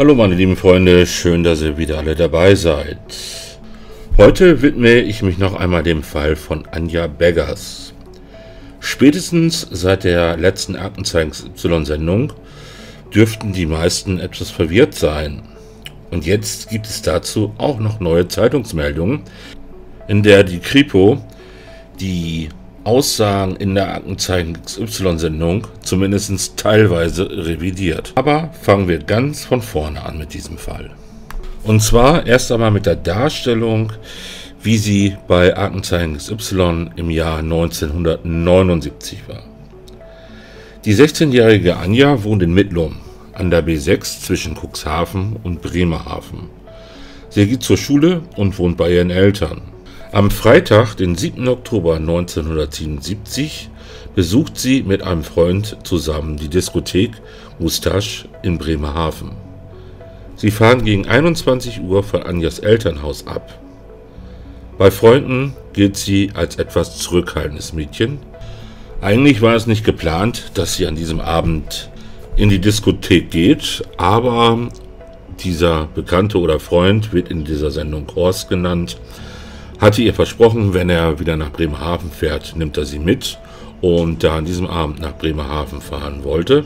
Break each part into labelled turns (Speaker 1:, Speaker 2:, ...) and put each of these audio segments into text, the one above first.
Speaker 1: Hallo meine lieben Freunde, schön, dass ihr wieder alle dabei seid. Heute widme ich mich noch einmal dem Fall von Anja Beggers. Spätestens seit der letzten Aktenzeichen XY-Sendung dürften die meisten etwas verwirrt sein. Und jetzt gibt es dazu auch noch neue Zeitungsmeldungen, in der die Kripo die Aussagen in der Aktenzeichen XY-Sendung zumindest teilweise revidiert. Aber fangen wir ganz von vorne an mit diesem Fall. Und zwar erst einmal mit der Darstellung, wie sie bei Aktenzeichen XY im Jahr 1979 war. Die 16-jährige Anja wohnt in Mittlum an der B6 zwischen Cuxhaven und Bremerhaven. Sie geht zur Schule und wohnt bei ihren Eltern. Am Freitag, den 7. Oktober 1977, besucht sie mit einem Freund zusammen die Diskothek Mustache in Bremerhaven. Sie fahren gegen 21 Uhr von Anjas Elternhaus ab. Bei Freunden gilt sie als etwas zurückhaltendes Mädchen. Eigentlich war es nicht geplant, dass sie an diesem Abend in die Diskothek geht, aber dieser Bekannte oder Freund wird in dieser Sendung Horst genannt, hatte ihr versprochen, wenn er wieder nach Bremerhaven fährt, nimmt er sie mit. Und da er an diesem Abend nach Bremerhaven fahren wollte,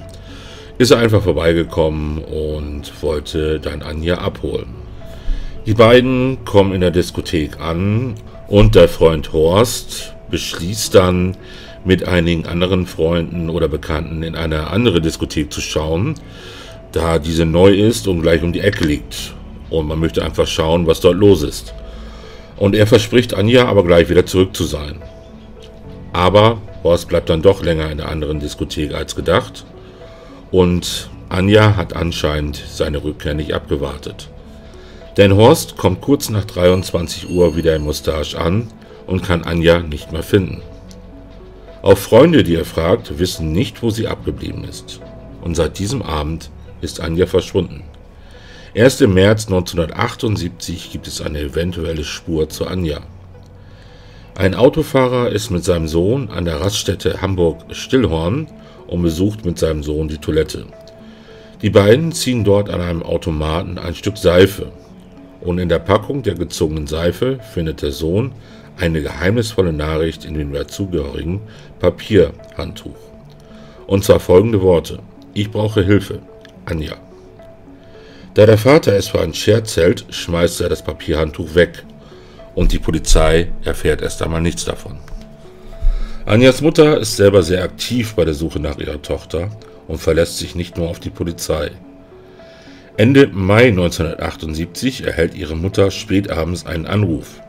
Speaker 1: ist er einfach vorbeigekommen und wollte dann Anja abholen. Die beiden kommen in der Diskothek an und der Freund Horst beschließt dann, mit einigen anderen Freunden oder Bekannten in eine andere Diskothek zu schauen, da diese neu ist und gleich um die Ecke liegt. Und man möchte einfach schauen, was dort los ist. Und er verspricht Anja aber gleich wieder zurück zu sein. Aber Horst bleibt dann doch länger in der anderen Diskothek als gedacht. Und Anja hat anscheinend seine Rückkehr nicht abgewartet. Denn Horst kommt kurz nach 23 Uhr wieder in Mustache an und kann Anja nicht mehr finden. Auch Freunde, die er fragt, wissen nicht, wo sie abgeblieben ist. Und seit diesem Abend ist Anja verschwunden. Erst im März 1978 gibt es eine eventuelle Spur zu Anja. Ein Autofahrer ist mit seinem Sohn an der Raststätte Hamburg-Stillhorn und besucht mit seinem Sohn die Toilette. Die beiden ziehen dort an einem Automaten ein Stück Seife und in der Packung der gezogenen Seife findet der Sohn eine geheimnisvolle Nachricht in dem dazugehörigen Papierhandtuch. Und zwar folgende Worte: Ich brauche Hilfe, Anja. Da der Vater es für einen Scherz hält, schmeißt er das Papierhandtuch weg und die Polizei erfährt erst einmal nichts davon. Anjas Mutter ist selber sehr aktiv bei der Suche nach ihrer Tochter und verlässt sich nicht nur auf die Polizei. Ende Mai 1978 erhält ihre Mutter spätabends einen Anruf.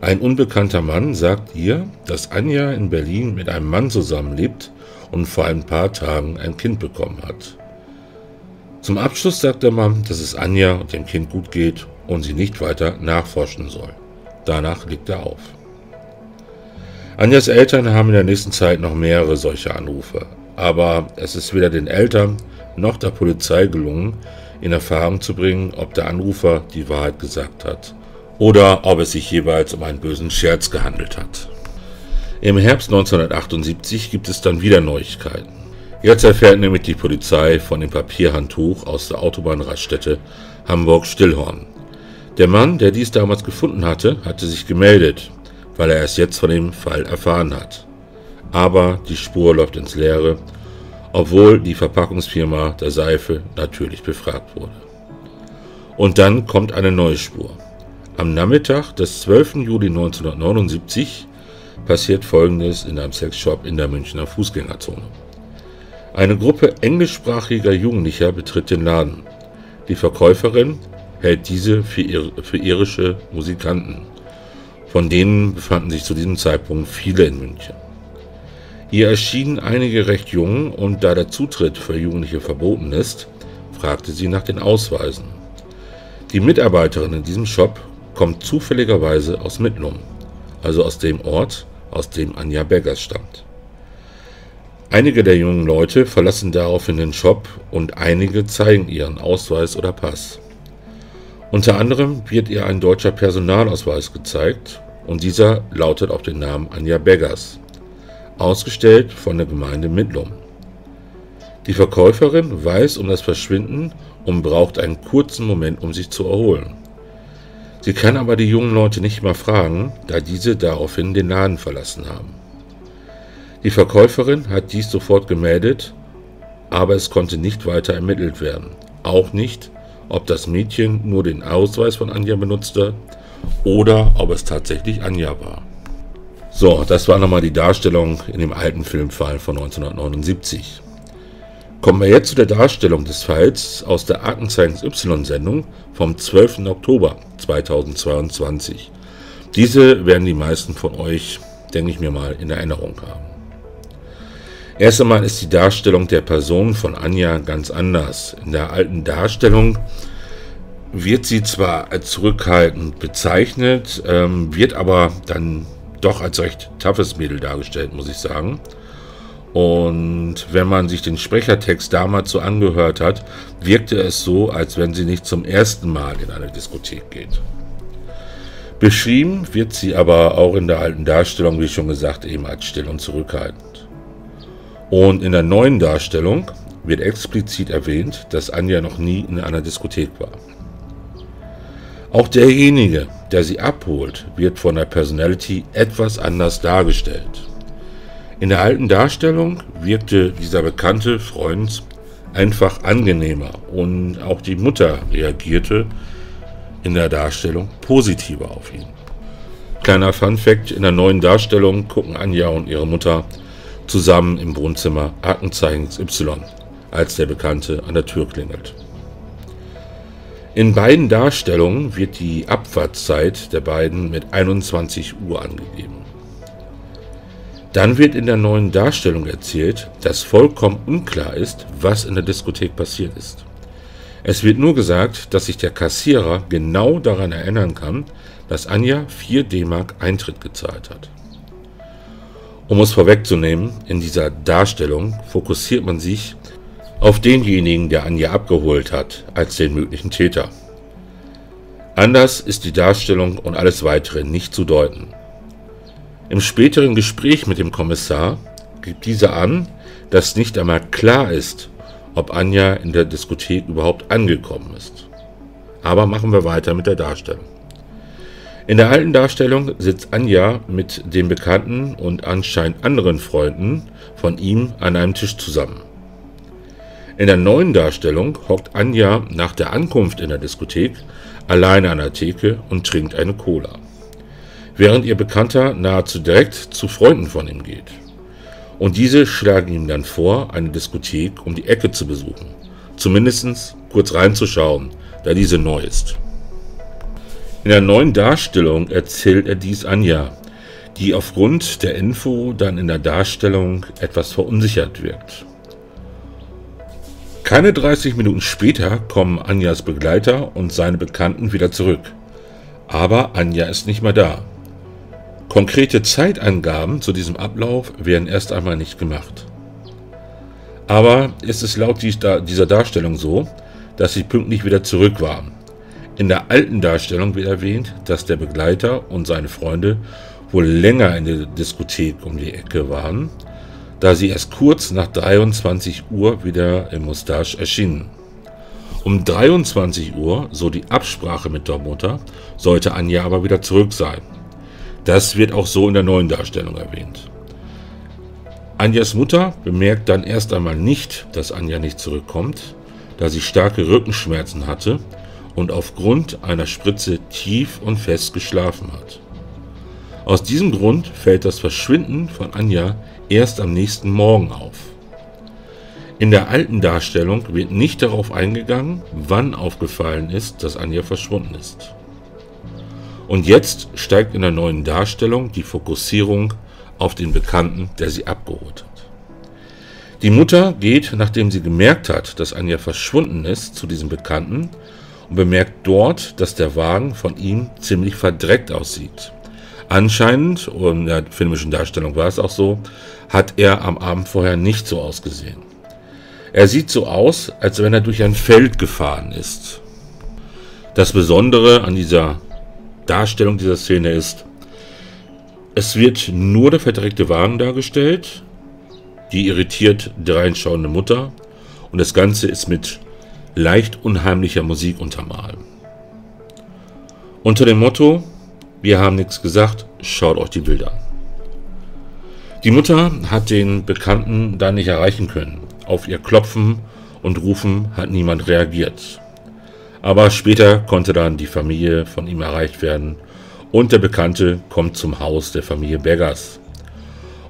Speaker 1: Ein unbekannter Mann sagt ihr, dass Anja in Berlin mit einem Mann zusammenlebt und vor ein paar Tagen ein Kind bekommen hat. Zum Abschluss sagt der Mann, dass es Anja und dem Kind gut geht und sie nicht weiter nachforschen soll. Danach legt er auf. Anjas Eltern haben in der nächsten Zeit noch mehrere solche Anrufe, aber es ist weder den Eltern noch der Polizei gelungen, in Erfahrung zu bringen, ob der Anrufer die Wahrheit gesagt hat oder ob es sich jeweils um einen bösen Scherz gehandelt hat. Im Herbst 1978 gibt es dann wieder Neuigkeiten. Jetzt erfährt nämlich die Polizei von dem Papierhandtuch aus der Autobahnraststätte Hamburg-Stillhorn. Der Mann, der dies damals gefunden hatte, hatte sich gemeldet, weil er erst jetzt von dem Fall erfahren hat. Aber die Spur läuft ins Leere, obwohl die Verpackungsfirma der Seife natürlich befragt wurde. Und dann kommt eine neue Spur. Am Nachmittag des 12. Juli 1979 passiert Folgendes in einem Sexshop in der Münchner Fußgängerzone. Eine Gruppe englischsprachiger Jugendlicher betritt den Laden. Die Verkäuferin hält diese für irische Musikanten. Von denen befanden sich zu diesem Zeitpunkt viele in München. Ihr erschienen einige recht jung und da der Zutritt für Jugendliche verboten ist, fragte sie nach den Ausweisen. Die Mitarbeiterin in diesem Shop kommt zufälligerweise aus Mittlum, also aus dem Ort, aus dem Anja Beggers stammt. Einige der jungen Leute verlassen daraufhin den Shop und einige zeigen ihren Ausweis oder Pass. Unter anderem wird ihr ein deutscher Personalausweis gezeigt und dieser lautet auf den Namen Anja Beggers, ausgestellt von der Gemeinde Mittlum. Die Verkäuferin weiß um das Verschwinden und braucht einen kurzen Moment, um sich zu erholen. Sie kann aber die jungen Leute nicht mal fragen, da diese daraufhin den Laden verlassen haben. Die Verkäuferin hat dies sofort gemeldet, aber es konnte nicht weiter ermittelt werden. Auch nicht, ob das Mädchen nur den Ausweis von Anja benutzte oder ob es tatsächlich Anja war. So, das war nochmal die Darstellung in dem alten Filmfall von 1979. Kommen wir jetzt zu der Darstellung des Falls aus der Aktenzeichen XY-Sendung vom 12. Oktober 2022. Diese werden die meisten von euch, denke ich mir mal, in Erinnerung haben. Erst einmal ist die Darstellung der Person von Anja ganz anders. In der alten Darstellung wird sie zwar als zurückhaltend bezeichnet, wird aber dann doch als recht toughes Mädel dargestellt, muss ich sagen. Und wenn man sich den Sprechertext damals so angehört hat, wirkte es so, als wenn sie nicht zum ersten Mal in eine Diskothek geht. Beschrieben wird sie aber auch in der alten Darstellung, wie schon gesagt, eben als still und zurückhaltend. Und in der neuen Darstellung wird explizit erwähnt, dass Anja noch nie in einer Diskothek war. Auch derjenige, der sie abholt, wird von der Personality etwas anders dargestellt. In der alten Darstellung wirkte dieser bekannte Freund einfach angenehmer und auch die Mutter reagierte in der Darstellung positiver auf ihn. Kleiner Funfact: In der neuen Darstellung gucken Anja und ihre Mutter zusammen im Wohnzimmer Aktenzeichen XY, als der Bekannte an der Tür klingelt. In beiden Darstellungen wird die Abfahrtszeit der beiden mit 21 Uhr angegeben. Dann wird in der neuen Darstellung erzählt, dass vollkommen unklar ist, was in der Diskothek passiert ist. Es wird nur gesagt, dass sich der Kassierer genau daran erinnern kann, dass Anja 4 D-Mark Eintritt gezahlt hat. Um es vorwegzunehmen, in dieser Darstellung fokussiert man sich auf denjenigen, der Anja abgeholt hat, als den möglichen Täter. Anders ist die Darstellung und alles Weitere nicht zu deuten. Im späteren Gespräch mit dem Kommissar gibt dieser an, dass nicht einmal klar ist, ob Anja in der Diskothek überhaupt angekommen ist. Aber machen wir weiter mit der Darstellung. In der alten Darstellung sitzt Anja mit dem Bekannten und anscheinend anderen Freunden von ihm an einem Tisch zusammen. In der neuen Darstellung hockt Anja nach der Ankunft in der Diskothek alleine an der Theke und trinkt eine Cola, während ihr Bekannter nahezu direkt zu Freunden von ihm geht. Und diese schlagen ihm dann vor, eine Diskothek um die Ecke zu besuchen, zumindest kurz reinzuschauen, da diese neu ist. In der neuen Darstellung erzählt er dies Anja, die aufgrund der Info dann in der Darstellung etwas verunsichert wirkt. Keine 30 Minuten später kommen Anjas Begleiter und seine Bekannten wieder zurück. Aber Anja ist nicht mehr da. Konkrete Zeitangaben zu diesem Ablauf werden erst einmal nicht gemacht. Aber ist es laut dieser Darstellung so, dass sie pünktlich wieder zurück waren. In der alten Darstellung wird erwähnt, dass der Begleiter und seine Freunde wohl länger in der Diskothek um die Ecke waren, da sie erst kurz nach 23 Uhr wieder im Mustache erschienen. Um 23 Uhr, so die Absprache mit der Mutter, sollte Anja aber wieder zurück sein. Das wird auch so in der neuen Darstellung erwähnt. Anjas Mutter bemerkt dann erst einmal nicht, dass Anja nicht zurückkommt, da sie starke Rückenschmerzen hatte und aufgrund einer Spritze tief und fest geschlafen hat. Aus diesem Grund fällt das Verschwinden von Anja erst am nächsten Morgen auf. In der alten Darstellung wird nicht darauf eingegangen, wann aufgefallen ist, dass Anja verschwunden ist. Und jetzt steigt in der neuen Darstellung die Fokussierung auf den Bekannten, der sie abgeholt hat. Die Mutter geht, nachdem sie gemerkt hat, dass Anja verschwunden ist, zu diesem Bekannten und bemerkt dort, dass der Wagen von ihm ziemlich verdreckt aussieht. Anscheinend, und in der filmischen Darstellung war es auch so, hat er am Abend vorher nicht so ausgesehen. Er sieht so aus, als wenn er durch ein Feld gefahren ist. Das Besondere an dieser Darstellung dieser Szene ist, es wird nur der verdreckte Wagen dargestellt, die irritiert dreinschauende Mutter, und das Ganze ist mit leicht unheimlicher Musik untermalen. Unter dem Motto: Wir haben nichts gesagt, schaut euch die Bilder an. Die Mutter hat den Bekannten dann nicht erreichen können. Auf ihr Klopfen und Rufen hat niemand reagiert. Aber später konnte dann die Familie von ihm erreicht werden und der Bekannte kommt zum Haus der Familie Beggars.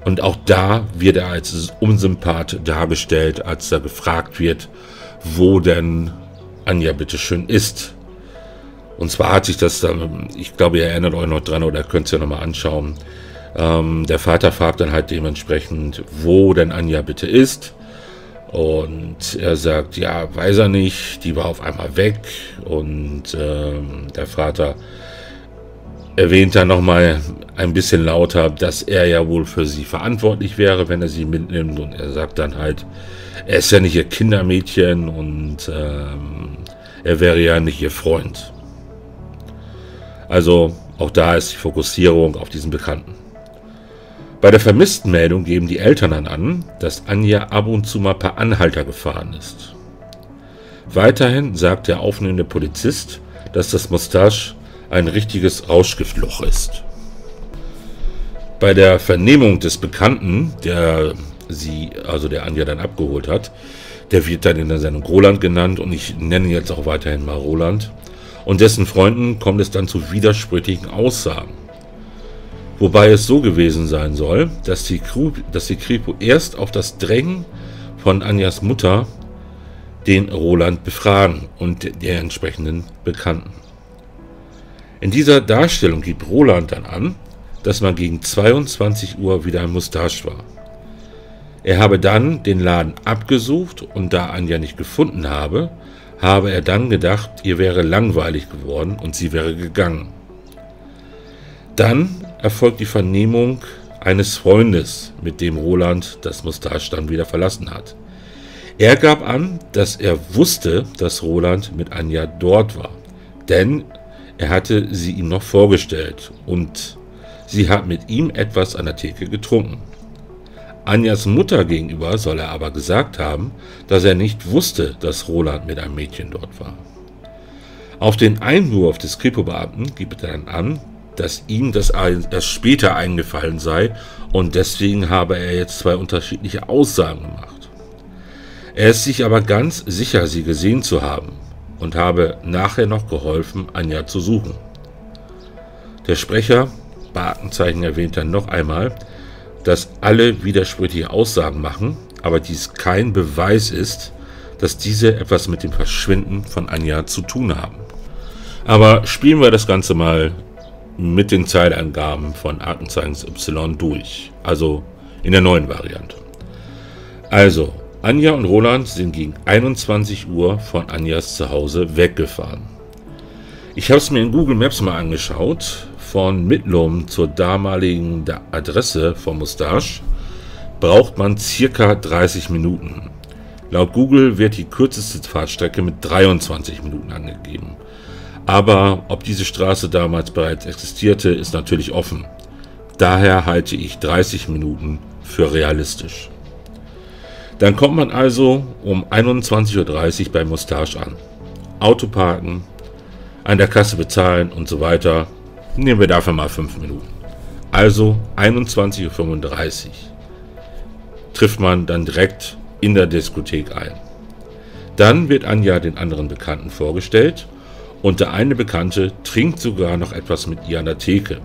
Speaker 1: Und auch da wird er als Unsympath dargestellt, als da gefragt wird, wo denn Anja bitteschön ist. Und zwar hat sich das dann, ich glaube, ihr erinnert euch noch dran oder könnt es ja nochmal anschauen. Der Vater fragt dann halt dementsprechend, wo denn Anja bitte ist. Und er sagt, ja, weiß er nicht, die war auf einmal weg. Und der Vater erwähnt dann nochmal ein bisschen lauter, dass er ja wohl für sie verantwortlich wäre, wenn er sie mitnimmt. Und er sagt dann halt, er ist ja nicht ihr Kindermädchen und er wäre ja nicht ihr Freund. Also auch da ist die Fokussierung auf diesen Bekannten. Bei der Vermisstenmeldung geben die Eltern dann an, dass Anja ab und zu mal per Anhalter gefahren ist. Weiterhin sagt der aufnehmende Polizist, dass das Mustache ein richtiges Rauschgiftloch ist. Bei der Vernehmung des Bekannten, der Anja dann abgeholt hat, der wird dann in der Sendung Roland genannt und ich nenne jetzt auch weiterhin mal Roland, und dessen Freunden kommt es dann zu widersprüchlichen Aussagen. Wobei es so gewesen sein soll, dass die Kripo erst auf das Drängen von Anjas Mutter den Roland befragen und der entsprechenden Bekannten. In dieser Darstellung gibt Roland dann an, dass man gegen 22 Uhr wieder im Mustache war. Er habe dann den Laden abgesucht und da Anja nicht gefunden habe er dann gedacht, ihr wäre langweilig geworden und sie wäre gegangen. Dann erfolgt die Vernehmung eines Freundes, mit dem Roland das Mustache dann wieder verlassen hat. Er gab an, dass er wusste, dass Roland mit Anja dort war, denn er hatte sie ihm noch vorgestellt und sie hat mit ihm etwas an der Theke getrunken. Anjas Mutter gegenüber soll er aber gesagt haben, dass er nicht wusste, dass Roland mit einem Mädchen dort war. Auf den Einwurf des Kripo-Beamten gibt er dann an, dass ihm das erst später eingefallen sei und deswegen habe er jetzt zwei unterschiedliche Aussagen gemacht. Er ist sich aber ganz sicher, sie gesehen zu haben und habe nachher noch geholfen, Anja zu suchen. Der Sprecher bei Aktenzeichen erwähnt dann noch einmal, dass alle widersprüchliche Aussagen machen, aber dies kein Beweis ist, dass diese etwas mit dem Verschwinden von Anja zu tun haben. Aber spielen wir das Ganze mal mit den Zeitangaben von Aktenzeichen Y durch, also in der neuen Variante. Also, Anja und Roland sind gegen 21 Uhr von Anjas Zuhause weggefahren. Ich habe es mir in Google Maps mal angeschaut. Von Mittlum zur damaligen Adresse vom Mustache braucht man circa 30 Minuten. Laut Google wird die kürzeste Fahrtstrecke mit 23 Minuten angegeben. Aber ob diese Straße damals bereits existierte, ist natürlich offen. Daher halte ich 30 Minuten für realistisch. Dann kommt man also um 21:30 Uhr beim Mustache an. Auto parken, an der Kasse bezahlen und so weiter. Nehmen wir dafür mal 5 Minuten. Also 21:35 Uhr trifft man dann direkt in der Diskothek ein. Dann wird Anja den anderen Bekannten vorgestellt und der eine Bekannte trinkt sogar noch etwas mit ihr an der Theke.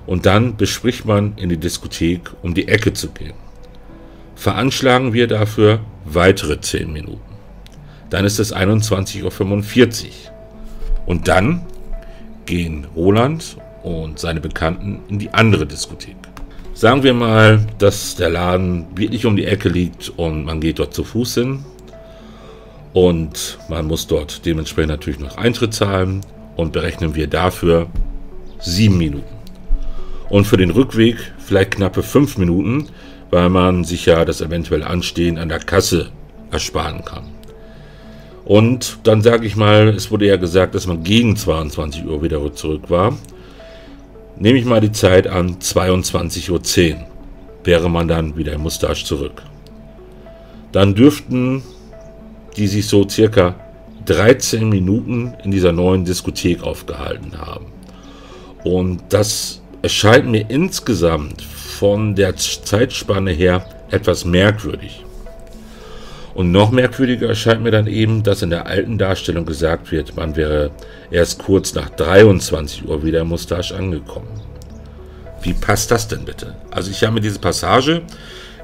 Speaker 1: Und dann bespricht man in die Diskothek, um die Ecke zu gehen. Veranschlagen wir dafür weitere 10 Minuten. Dann ist es 21:45 Uhr. Und dann gehen Roland und seine Bekannten in die andere Diskothek. Sagen wir mal, dass der Laden wirklich um die Ecke liegt und man geht dort zu Fuß hin und man muss dort dementsprechend natürlich noch Eintritt zahlen und berechnen wir dafür 7 Minuten. Und für den Rückweg vielleicht knappe 5 Minuten, weil man sich ja das eventuell Anstehen an der Kasse ersparen kann. Und dann sage ich mal, es wurde ja gesagt, dass man gegen 22 Uhr wieder zurück war. Nehme ich mal die Zeit an, 22:10 Uhr wäre man dann wieder im Mustache zurück. Dann dürften die sich so circa 13 Minuten in dieser neuen Diskothek aufgehalten haben. Und das erscheint mir insgesamt von der Zeitspanne her etwas merkwürdig. Und noch merkwürdiger erscheint mir dann eben, dass in der alten Darstellung gesagt wird, man wäre erst kurz nach 23 Uhr wieder in Mustache angekommen. Wie passt das denn bitte? Also ich habe mir diese Passage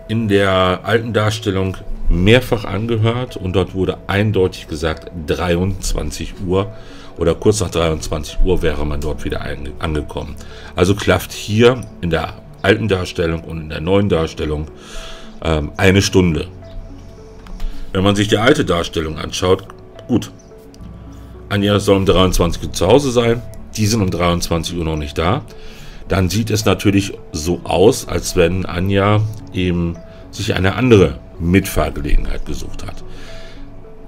Speaker 1: in der alten Darstellung mehrfach angehört und dort wurde eindeutig gesagt, 23 Uhr oder kurz nach 23 Uhr wäre man dort wieder angekommen. Also klafft hier in der alten Darstellung und in der neuen Darstellung eine Stunde. Wenn man sich die alte Darstellung anschaut, gut, Anja soll um 23 Uhr zu Hause sein, die sind um 23 Uhr noch nicht da, dann sieht es natürlich so aus, als wenn Anja eben sich eine andere Mitfahrgelegenheit gesucht hat.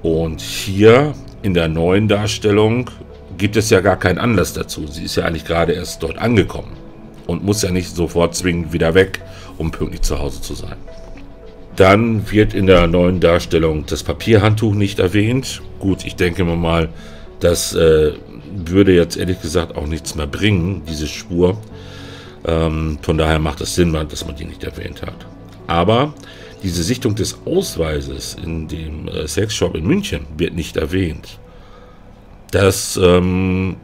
Speaker 1: Und hier in der neuen Darstellung gibt es ja gar keinen Anlass dazu. Sie ist ja eigentlich gerade erst dort angekommen und muss ja nicht sofort zwingend wieder weg, um pünktlich zu Hause zu sein. Dann wird in der neuen Darstellung das Papierhandtuch nicht erwähnt. Gut, ich denke mir mal, das würde jetzt ehrlich gesagt auch nichts mehr bringen, diese Spur. Von daher macht es Sinn, dass man die nicht erwähnt hat. Aber diese Sichtung des Ausweises in dem Sexshop in München wird nicht erwähnt. Das finde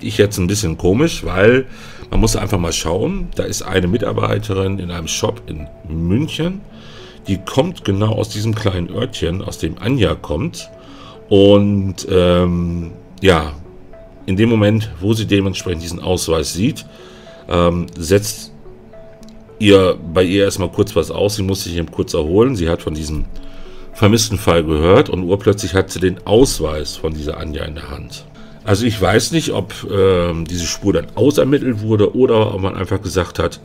Speaker 1: ich jetzt ein bisschen komisch, weil man muss einfach mal schauen, da ist eine Mitarbeiterin in einem Shop in München, die kommt genau aus diesem kleinen Örtchen, aus dem Anja kommt. Und ja, in dem Moment, wo sie dementsprechend diesen Ausweis sieht, setzt bei ihr erstmal kurz was aus. Sie muss sich eben kurz erholen. Sie hat von diesem vermissten Fall gehört und urplötzlich hat sie den Ausweis von dieser Anja in der Hand. Also ich weiß nicht, ob diese Spur dann ausermittelt wurde oder ob man einfach gesagt hat,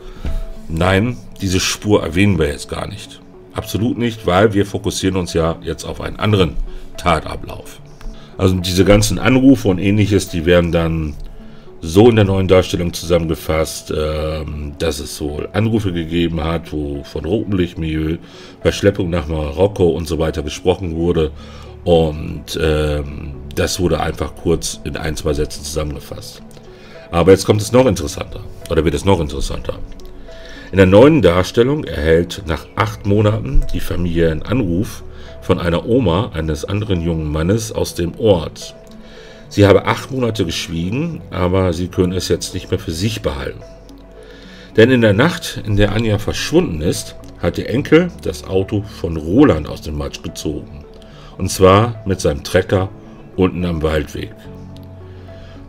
Speaker 1: nein, diese Spur erwähnen wir jetzt gar nicht. Absolut nicht, weil wir fokussieren uns ja jetzt auf einen anderen Tatablauf. Also diese ganzen Anrufe und ähnliches, die werden dann so in der neuen Darstellung zusammengefasst, dass es wohl Anrufe gegeben hat, wo von rotem Lichtmilieu, Verschleppung nach Marokko und so weiter gesprochen wurde. Und das wurde einfach kurz in 1, 2 Sätzen zusammengefasst. Aber jetzt kommt es noch interessanter, oder wird es noch interessanter. In der neuen Darstellung erhält nach 8 Monaten die Familie einen Anruf von einer Oma eines anderen jungen Mannes aus dem Ort. Sie habe 8 Monate geschwiegen, aber sie können es jetzt nicht mehr für sich behalten. Denn in der Nacht, in der Anja verschwunden ist, hat der Enkel das Auto von Roland aus dem Matsch gezogen. Und zwar mit seinem Trecker unten am Waldweg.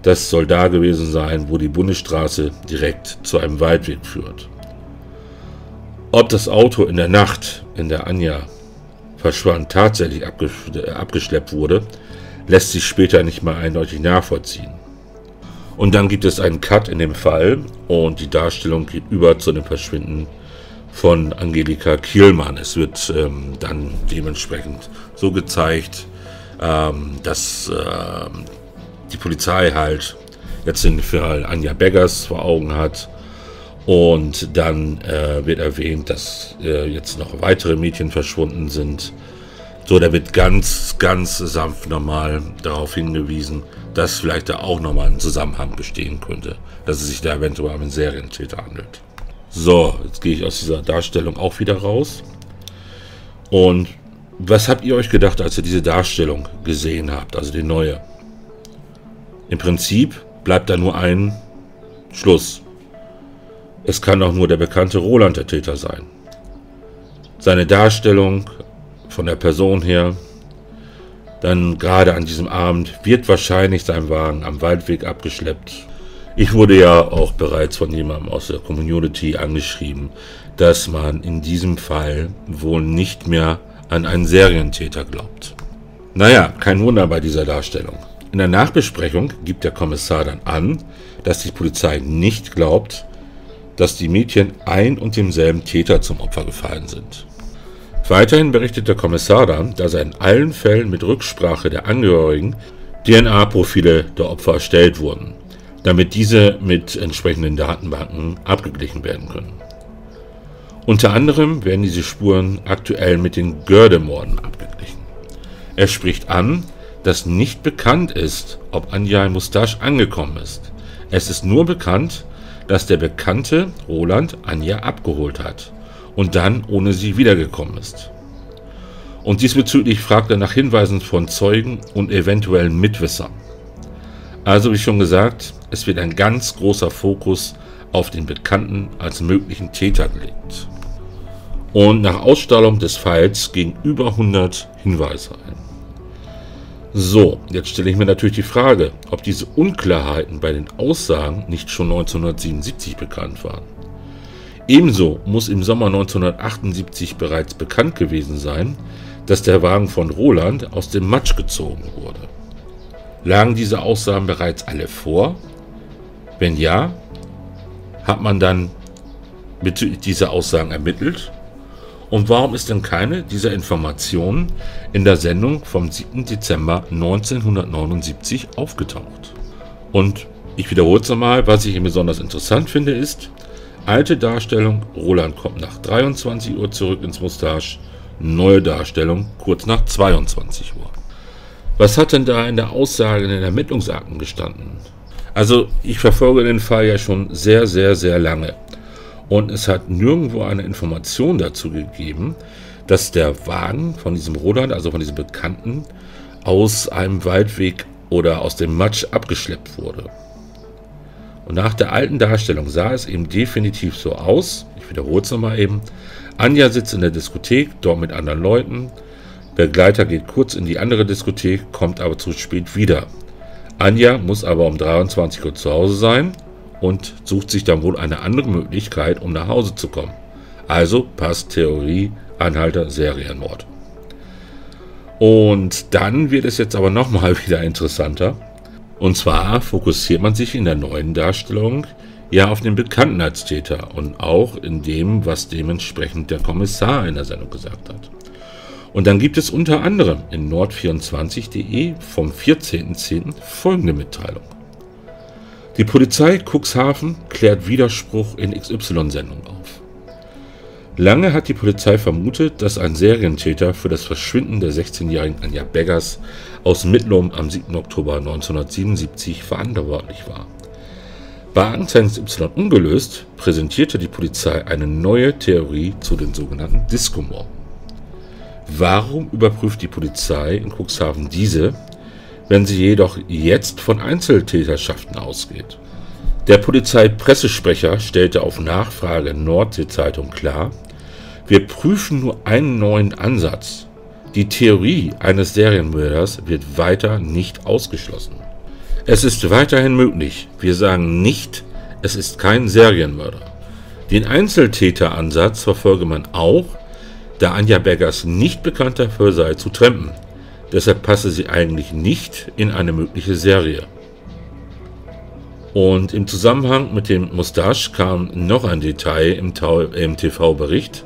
Speaker 1: Das soll da gewesen sein, wo die Bundesstraße direkt zu einem Waldweg führt. Ob das Auto in der Nacht, in der Anja verschwand, tatsächlich abgeschleppt wurde, lässt sich später nicht mehr eindeutig nachvollziehen. Und dann gibt es einen Cut in dem Fall und die Darstellung geht über zu dem Verschwinden von Angelika Kielmann. Es wird dann dementsprechend so gezeigt, dass die Polizei halt jetzt den Fall Anja Beggars vor Augen hat. Und dann wird erwähnt, dass jetzt noch weitere Mädchen verschwunden sind. So, da wird ganz, ganz sanft nochmal darauf hingewiesen, dass vielleicht da auch nochmal ein Zusammenhang bestehen könnte, dass es sich da eventuell um einen Serientäter handelt. So, jetzt gehe ich aus dieser Darstellung auch wieder raus. Und was habt ihr euch gedacht, als ihr diese Darstellung gesehen habt, also die neue? Im Prinzip bleibt da nur ein Schluss. Es kann auch nur der bekannte Roland der Täter sein. Seine Darstellung von der Person her, dann gerade an diesem Abend, wird wahrscheinlich sein Wagen am Waldweg abgeschleppt. Ich wurde ja auch bereits von jemandem aus der Community angeschrieben, dass man in diesem Fall wohl nicht mehr an einen Serientäter glaubt. Naja, kein Wunder bei dieser Darstellung. In der Nachbesprechung gibt der Kommissar dann an, dass die Polizei nicht glaubt, dass die Mädchen ein und demselben Täter zum Opfer gefallen sind. Weiterhin berichtet der Kommissar dann, dass in allen Fällen mit Rücksprache der Angehörigen DNA-Profile der Opfer erstellt wurden, damit diese mit entsprechenden Datenbanken abgeglichen werden können. Unter anderem werden diese Spuren aktuell mit den Göhrde-Morden abgeglichen. Er spricht an, dass nicht bekannt ist, ob Anja in Mustache angekommen ist. Es ist nur bekannt, dass der Bekannte Roland Anja abgeholt hat und dann ohne sie wiedergekommen ist. Und diesbezüglich fragt er nach Hinweisen von Zeugen und eventuellen Mitwissern. Also wie schon gesagt, es wird ein ganz großer Fokus auf den Bekannten als möglichen Täter gelegt. Und nach Ausstrahlung des Falls gingen über 100 Hinweise ein. So, jetzt stelle ich mir natürlich die Frage, ob diese Unklarheiten bei den Aussagen nicht schon 1977 bekannt waren. Ebenso muss im Sommer 1978 bereits bekannt gewesen sein, dass der Wagen von Roland aus dem Matsch gezogen wurde. Lagen diese Aussagen bereits alle vor? Wenn ja, hat man dann bezüglich dieser Aussagen ermittelt? Und warum ist denn keine dieser Informationen in der Sendung vom 7. Dezember 1979 aufgetaucht? Und ich wiederhole es nochmal, was ich hier besonders interessant finde, ist, alte Darstellung, Roland kommt nach 23 Uhr zurück ins Mustache, neue Darstellung kurz nach 22 Uhr. Was hat denn da in der Aussage in den Ermittlungsakten gestanden? Also ich verfolge den Fall ja schon sehr, sehr, sehr lange. Und es hat nirgendwo eine Information dazu gegeben, dass der Wagen von diesem Roland, also von diesem Bekannten, aus einem Waldweg oder aus dem Matsch abgeschleppt wurde. Und nach der alten Darstellung sah es eben definitiv so aus, ich wiederhole es nochmal eben, Anja sitzt in der Diskothek, dort mit anderen Leuten, Begleiter geht kurz in die andere Diskothek, kommt aber zu spät wieder. Anja muss aber um 23 Uhr zu Hause sein und sucht sich dann wohl eine andere Möglichkeit, um nach Hause zu kommen. Also passt Theorie, Anhalter, Serienmord. Und dann wird es jetzt aber nochmal wieder interessanter. Und zwar fokussiert man sich in der neuen Darstellung ja auf den Bekannten als Täter und auch in dem, was dementsprechend der Kommissar in der Sendung gesagt hat. Und dann gibt es unter anderem in nord24.de vom 14.10. folgende Mitteilung. Die Polizei Cuxhaven klärt Widerspruch in XY-Sendung auf. Lange hat die Polizei vermutet, dass ein Serientäter für das Verschwinden der 16-jährigen Anja Beggers aus Mittlum am 7. Oktober 1977 verantwortlich war. Bei Aktenzeichen XY ungelöst präsentierte die Polizei eine neue Theorie zu den sogenannten Disco-Morden. Warum überprüft die Polizei in Cuxhaven diese, wenn sie jedoch jetzt von Einzeltäterschaften ausgeht? Der Polizeipressesprecher stellte auf Nachfrage Nordsee-Zeitung klar, wir prüfen nur einen neuen Ansatz. Die Theorie eines Serienmörders wird weiter nicht ausgeschlossen. Es ist weiterhin möglich, wir sagen nicht, es ist kein Serienmörder. Den Einzeltäteransatz verfolge man auch, da Anja Beggers nicht bekannt dafür sei zu trampen. Deshalb passe sie eigentlich nicht in eine mögliche Serie. Und im Zusammenhang mit dem Mustache kam noch ein Detail im TV-Bericht,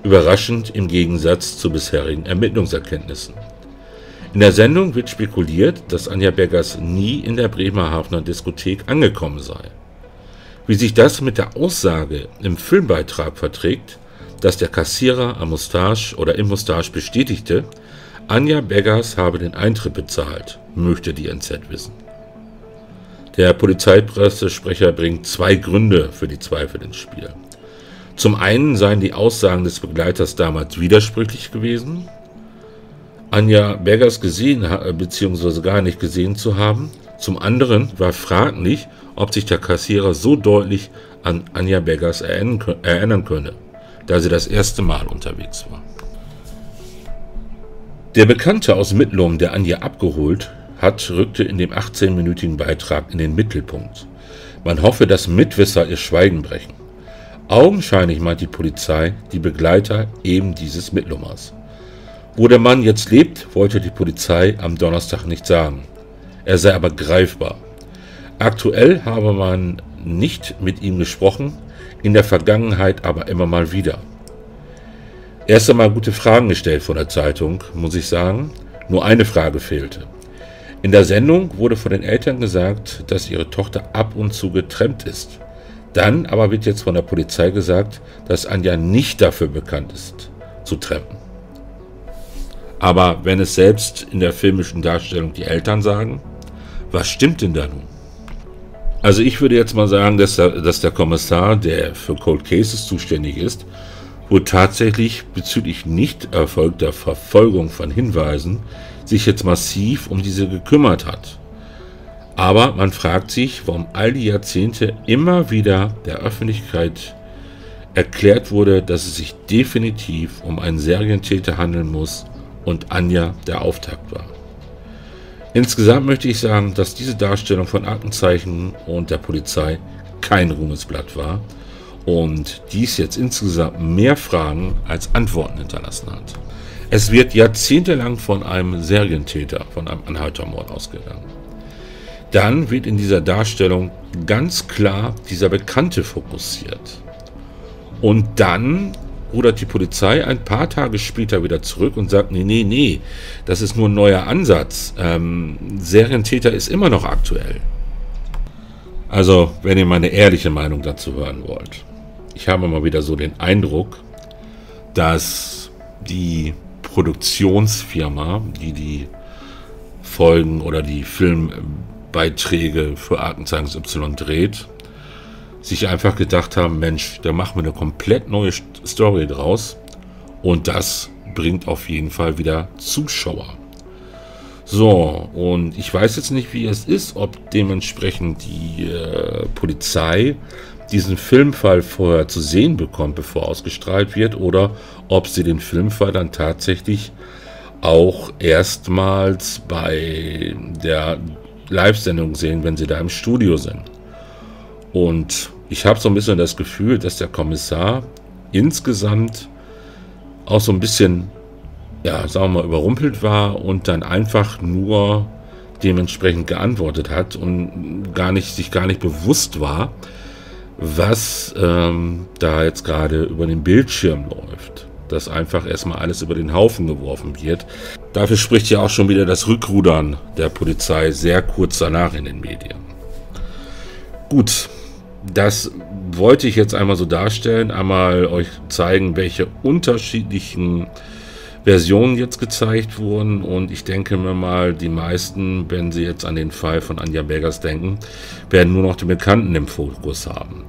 Speaker 1: überraschend im Gegensatz zu bisherigen Ermittlungserkenntnissen. In der Sendung wird spekuliert, dass Anja Beggers nie in der Bremerhavener Diskothek angekommen sei. Wie sich das mit der Aussage im Filmbeitrag verträgt, dass der Kassierer am Mustache oder im Mustache bestätigte, Anja Beggers habe den Eintritt bezahlt, möchte die NZ wissen. Der Polizeipressesprecher bringt zwei Gründe für die Zweifel ins Spiel. Zum einen seien die Aussagen des Begleiters damals widersprüchlich gewesen, Anja Beggers gesehen bzw. gar nicht gesehen zu haben. Zum anderen war fraglich, ob sich der Kassierer so deutlich an Anja Beggers erinnern könne, da sie das erste Mal unterwegs war. Der Bekannte aus Mittlum, der Anja abgeholt hat, rückte in dem 18-minütigen Beitrag in den Mittelpunkt. Man hoffe, dass Mitwisser ihr Schweigen brechen. Augenscheinlich meint die Polizei die Begleiter eben dieses Mittlumers. Wo der Mann jetzt lebt, wollte die Polizei am Donnerstag nicht sagen. Er sei aber greifbar. Aktuell habe man nicht mit ihm gesprochen, in der Vergangenheit aber immer mal wieder. Erst einmal gute Fragen gestellt von der Zeitung, muss ich sagen. Nur eine Frage fehlte. In der Sendung wurde von den Eltern gesagt, dass ihre Tochter ab und zu getrennt ist. Dann aber wird jetzt von der Polizei gesagt, dass Anja nicht dafür bekannt ist, zu trampen. Aber wenn es selbst in der filmischen Darstellung die Eltern sagen, was stimmt denn da nun? Also ich würde jetzt mal sagen, dass der Kommissar, der für Cold Cases zuständig ist, wohl tatsächlich bezüglich nicht erfolgter Verfolgung von Hinweisen sich jetzt massiv um diese gekümmert hat. Aber man fragt sich, warum all die Jahrzehnte immer wieder der Öffentlichkeit erklärt wurde, dass es sich definitiv um einen Serientäter handeln muss und Anja der Auftakt war. Insgesamt möchte ich sagen, dass diese Darstellung von Aktenzeichen und der Polizei kein Ruhmesblatt war und dies jetzt insgesamt mehr Fragen als Antworten hinterlassen hat. Es wird jahrzehntelang von einem Serientäter, von einem Anhaltermord ausgegangen. Dann wird in dieser Darstellung ganz klar dieser Bekannte fokussiert. Und dann rudert die Polizei ein paar Tage später wieder zurück und sagt, nee, das ist nur ein neuer Ansatz. Serientäter ist immer noch aktuell. Also, wenn ihr meine ehrliche Meinung dazu hören wollt. Ich habe mal wieder so den Eindruck, dass die Produktionsfirma, die Folgen oder die Filmbeiträge für Aktenzeichen Y dreht, sich einfach gedacht haben, Mensch, da machen wir eine komplett neue Story draus und das bringt auf jeden Fall wieder Zuschauer. So, und ich weiß jetzt nicht, wie es ist, ob dementsprechend die Polizei diesen Filmfall vorher zu sehen bekommt, bevor ausgestrahlt wird, oder ob sie den Filmfall dann tatsächlich auch erstmals bei der Live-Sendung sehen, wenn sie da im Studio sind. Und ich habe so ein bisschen das Gefühl, dass der Kommissar insgesamt auch so ein bisschen, ja, sagen wir mal, überrumpelt war und dann einfach nur dementsprechend geantwortet hat und sich gar nicht bewusst war, was da jetzt gerade über den Bildschirm läuft. Dass einfach erstmal alles über den Haufen geworfen wird. Dafür spricht ja auch schon wieder das Rückrudern der Polizei sehr kurz danach in den Medien. Gut, das wollte ich jetzt einmal so darstellen, einmal euch zeigen, welche unterschiedlichen Versionen jetzt gezeigt wurden, und ich denke mir mal, die meisten, wenn sie jetzt an den Fall von Anja Beggers denken, werden nur noch die Bekannten im Fokus haben.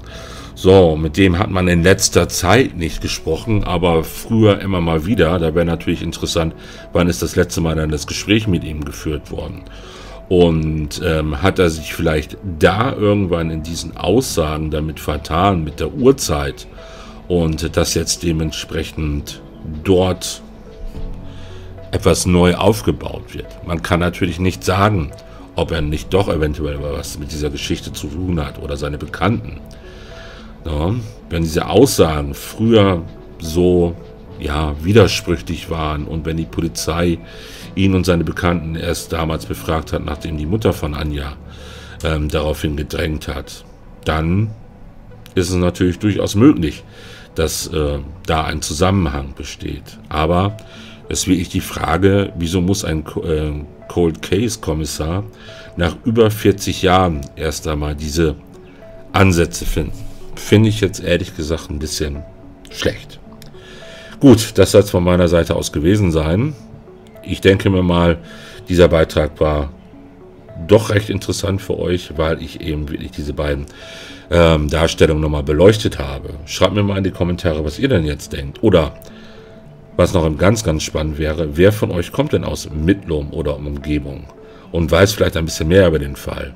Speaker 1: So, mit dem hat man in letzter Zeit nicht gesprochen, aber früher immer mal wieder. Da wäre natürlich interessant, wann ist das letzte Mal dann das Gespräch mit ihm geführt worden. Und hat er sich vielleicht da irgendwann in diesen Aussagen damit vertan, mit der Uhrzeit, und das jetzt dementsprechend dort etwas neu aufgebaut wird. Man kann natürlich nicht sagen, ob er nicht doch eventuell was mit dieser Geschichte zu tun hat oder seine Bekannten. Ja, wenn diese Aussagen früher so widersprüchlich waren und wenn die Polizei ihn und seine Bekannten erst damals befragt hat, nachdem die Mutter von Anja daraufhin gedrängt hat, dann ist es natürlich durchaus möglich, dass da ein Zusammenhang besteht. Aber es ist wirklich die Frage, wieso muss ein Cold Case Kommissar nach über 40 Jahren erst einmal diese Ansätze finden? Finde ich jetzt ehrlich gesagt ein bisschen schlecht. Gut, das soll es von meiner Seite aus gewesen sein. Ich denke mir mal, dieser Beitrag war doch recht interessant für euch, weil ich eben wirklich diese beiden Darstellungen nochmal beleuchtet habe. Schreibt mir mal in die Kommentare, was ihr denn jetzt denkt. Oder was noch ganz, ganz spannend wäre, wer von euch kommt denn aus Mittlum oder Umgebung und weiß vielleicht ein bisschen mehr über den Fall.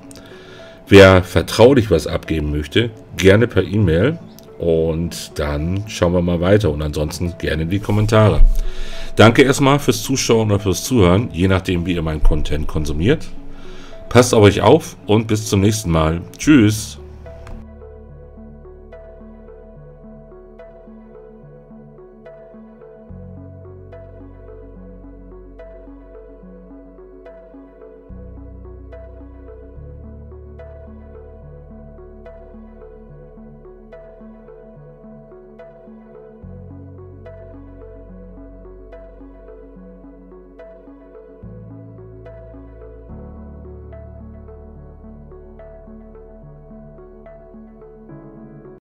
Speaker 1: Wer vertraulich was abgeben möchte, gerne per E-Mail, und dann schauen wir mal weiter, und ansonsten gerne in die Kommentare. Danke erstmal fürs Zuschauen oder fürs Zuhören, je nachdem wie ihr meinen Content konsumiert. Passt auf euch auf und bis zum nächsten Mal. Tschüss!